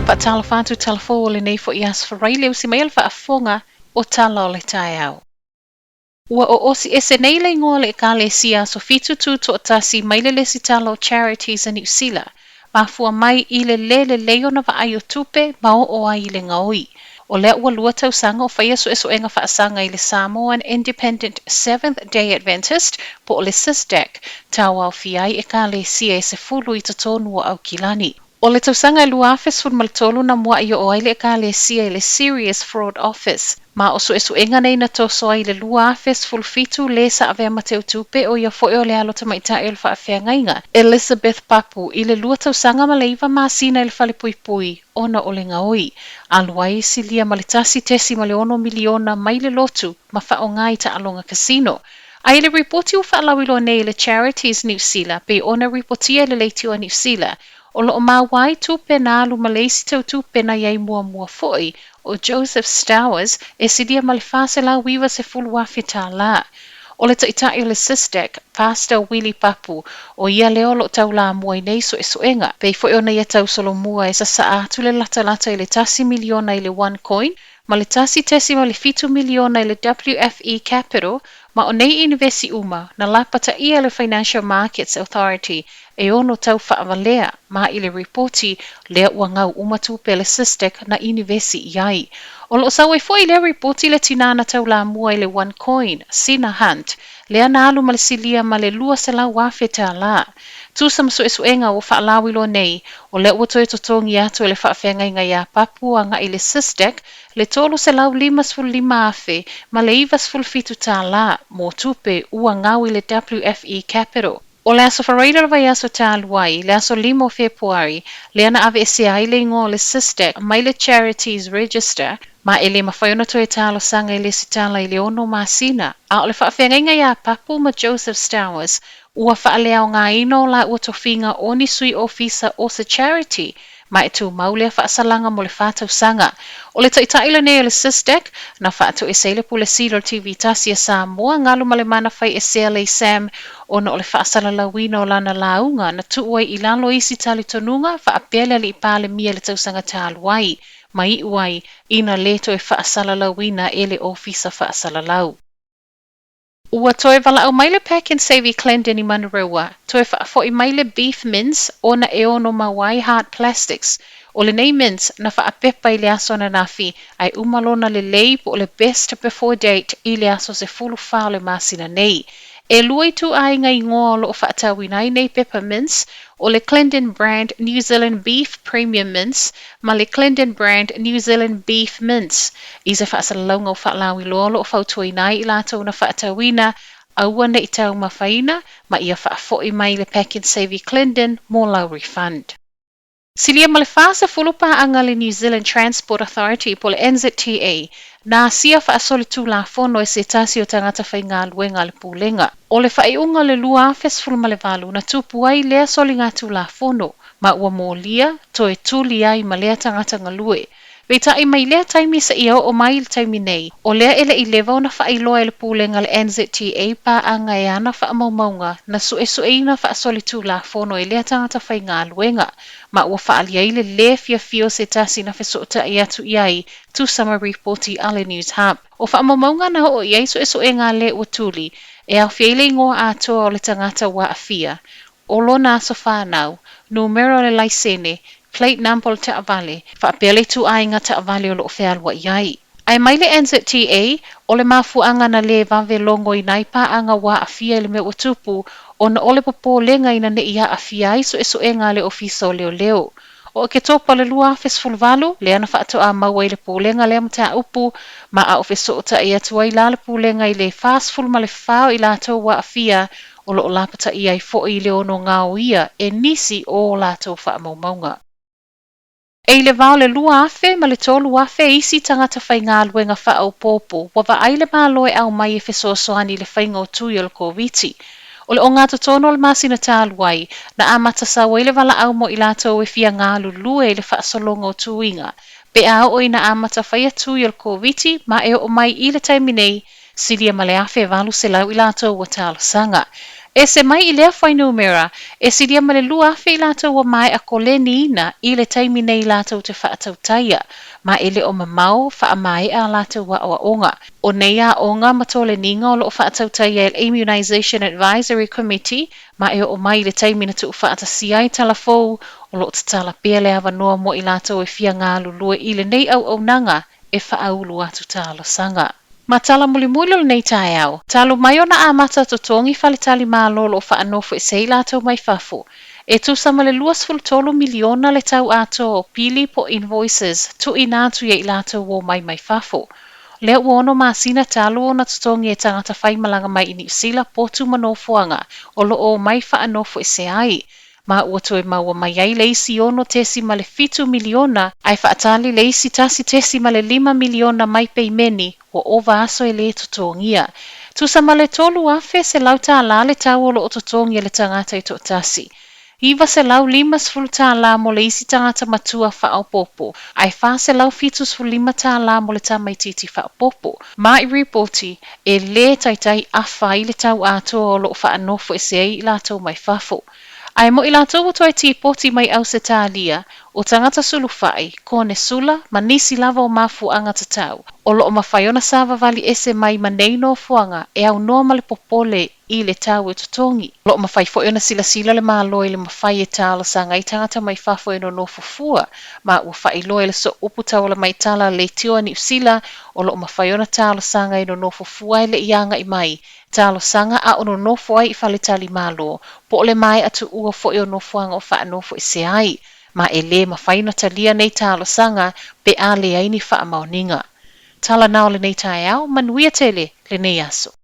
Whaatala whātu talafo o le nei fo i asfarai leo si mail whaafonga o tala o le tae au. Ua o osi ese nei le ngoa le ka le sia so fitu tu to tasi maile le si tala o charities a New Zealand. Ma fua mai i le leo na wa ai o tupe ma o ai le ngaoi. O lea ua lua tau sanga o whaia so eso enga whaasanga i le Samoan Independent Seventh Day Adventist po o le SISDAC tau au fiai e ka le sia e se fulu i tatonu o au kilani. O le tausanga e lua office fun maltolu na mua i o aile ka le sia i le Serious Fraud Office. Ma o so esu enga nei na toso ai le lua office ful fitu le sa avea mateo tupe o ia foe o le alota maita e le whaafea ngainga. Elizabeth Papu i le lua tausanga maleiva ma sina i le fale pui pui ona o le ngaoi. Aluai si lia malitasi tesi ma le 1 miliona mai le lotu ma whao ngai ta alonga casino. Ai le reporti u whaalawilo nei le Charities New Zealand pe ona reportia le leiti o New Zealand. O lo mawai tupe na alu Malaysi tau tupe na iai mua foi o Joseph Stowers e sidia malifase la wiwa se fulu wafita la. O le taitai o le SISDAC, Pastor Willie Papu, o ia leo lo tau la mua nei so e soenga. Pei foi ona ia tau solo mua e sa atu le lata i le tasi miliona i le one coin, ma le tasi tesi ma le 5 miliona i le WFE Capital, ma o nei invesi uma na lapata ia le Financial Markets Authority e ono tau whaavalea ma i le reporti lea ua ngau umatu pe le SISDAC na invesi iai. O lo sa foi le reporti le tinana tau la mua i le one coin, Sina Hunt, lea na alu malesilia ma le lua se la wafeta la. Tu sam so esu enga o whaalawilo nei, o le ua toi totongi atu e le whaafenga inga ia Papua nga i le SISDAC, le tolu se lau 5.5 afe, ma le 2.5 tā la, mō tupe ua ngau i le WFE Capital. O le aso wharaira vai aso tā luai, le aso 5 Februari, le ana ave ese aile ingo le SISDAC, mai le Charities Register, ma ele mawhaiona to e tālo sanga i le sitala i le ono masina. A o le whaafenga inga ia Papu ma Joseph Stowers, ua whaalea o ngā ino la ua tofinga o ni sui ofisa o se charity, ma e tu maulea whaasalanga mo le whātau sanga. O le taitaila nei o le SISDAC, na whātau e seile pu le Cedar TV tasi a Samoa, ngalu ma le mana whai e Sele Sam, ona o le whaasala lawina o lana launga, na tuuai i lalo isi tali tonunga, whaapele li i pāle mia le tausanga tāluai, ma i uai, ina leto e whaasala lawina e le ofisa whaasala lau. Ua toe wala au maile pack and save i Clendon i Manarewa. Toe whaafo i maile beef mince o na e ono mawai hard plastics. O le nei mince na whaapepa i le aso na nafi ai umalona le lei po le best before date i le aso se fulu whao le masina nei. E lui tu ai ngai ngoa lo o whaatawinai nei peppermints o le Clendon brand New Zealand Beef Premium Mince ma le Clendon brand New Zealand Beef Mince. I se whaasalaunga o whaalawi lo o whautuinai i lato na whaatawina aua na i tau mawhaina ma ia whaafo i mai le pack and save i Clendon mo lau refund. Silia ma le whaasa fulupa anga le New Zealand Transport Authority po le NZTA na sia whaasole tū la fono e se tasi o tangata whai ngā luenga le pūlenga. O le whaiunga le lua awhes fulma le valu na tūpu ai lea soli ngā tū la fono, ma ua mōlia to e tūli ai ma lea tangata ngalue. Vei tai mai lea taimi sa ia o mai le taimi nei, o lea ele i lewa na whailoa e le pūlenga le NZTA pa anga e ana whaamaumaunga na sue ina whaasole tū la fono e lea tangata whai ngā luenga. Ma ua whaali ai le fia fio se tasi na whesota i atu iai tu sama reporti ale News Hub. O whaamaumaunga na o iai so e ngā le ua tūli, e au fiele ingoa atoa o le tangata wa a fia. O lo na so whanau, numero le laisene, plate number le taavale, whaapele tu ai ngā taavale o lo whealwa iai. Ai mai le NZTA, o le mafuanga na le vave longo i nai pa anga wa a fia le me ua tupu, o na ole papo lenga ina ne ia a fia i so e ngā le ofiso leo. O ke topa le lua fes fulvalu, le ana whaato a maua i le pōlenga le amata upu, ma a ofeso ta i atua i la le pōlenga i le fast full ma le whao i la tau wa a fia, o lo lapata i ai fo i le ono ngā o ia, e nisi o la tau wha maunga. E le vao le lua afe ma le tolu afe isi tangata whai ngā luenga wha au pōpō, wa aile mā loe au mai e feso soani le whainga o tui o le COVID. O le o ngā totono le masina tāluai, na amata sa waile wala au mo i lato e fia ngā lulue i le whaasolonga o tuinga. Pe a o ina amata whai atu i le COVID, ma e o mai i le taimi nei, silia ma le afe valu se lau i lātou ua talosanga. E se mai i lea whainumera, e silia ma le lua afe i lātou ua mai a koleni ina i le taimi nei lātou te whaatautaia, ma ele o mamau wha mai a lātou wa o onga. O nei a onga matole ninga o lo whaatautaia il Immunization Advisory Committee, ma e o mai le taimi na tu whaatasi ai talafou, o lo tatala pia le awa noa mo i lātou e fia ngā lulue i le nei au nanga e whaaulu atu talosanga. Ma tala mulimuilo nei tae au. Talo mai ona a mata to tongi whalitali mā lolo o whaanofo e sei lātou mai whafu. E tu sama le 2.3 miliona le tau ato o pili po invoices tu i nātu i lātou o mai whafu. Lea uono māsina talo o na tutongi e tangata whai malanga mai i New Zealand potu manofuanga o lo o mai whaanofo e se ai. Ma ua toe maua mai ai leisi ono tesi ma le 5 miliona ai whaatali leisi tasi tesi ma le 5 miliona mai peimeni o ova aso e le tutongia. Tu sa ma le tolu afe se lau tā la le tau o lo o tutongia le tangata i to tasi. Iwa se lau 5 tā la mo le isi tangata matua whaopopo. Ai wha se lau 5 tā la mo le tamaititi whaopopo. Ma i reporti e le taitai awha i le tau ato o lo o whaanofo e se ai i lātou mai whafo. Ai mo i lātou o toi tīpoti mai au se tālia, o tangata sulu whai, kone sula, ma nisi lava o mafu anga tatau. O lo o mawhaiona sāwa vali ese mai ma neino fuanga, e au noa male popole i le tau e tutongi. Lo o mawhai foiona sila sila le māloi le mawhai e tāla sanga i tangata mai whafo e no no fufua, ma ua whai loe le so upu tawala mai tala le tio ni usila, o lo o mawhaiona tāla sanga i no no fufua e le ianga i mai, talo sanga a ono no foi i whalitali malo, po le mai atu ua foi o no fuanga o wha no foi se ai, ma e le ma whaina talia nei talo sanga pe a le aini wha maoninga. Tala nao le nei tae au, manuia tele le nei aso.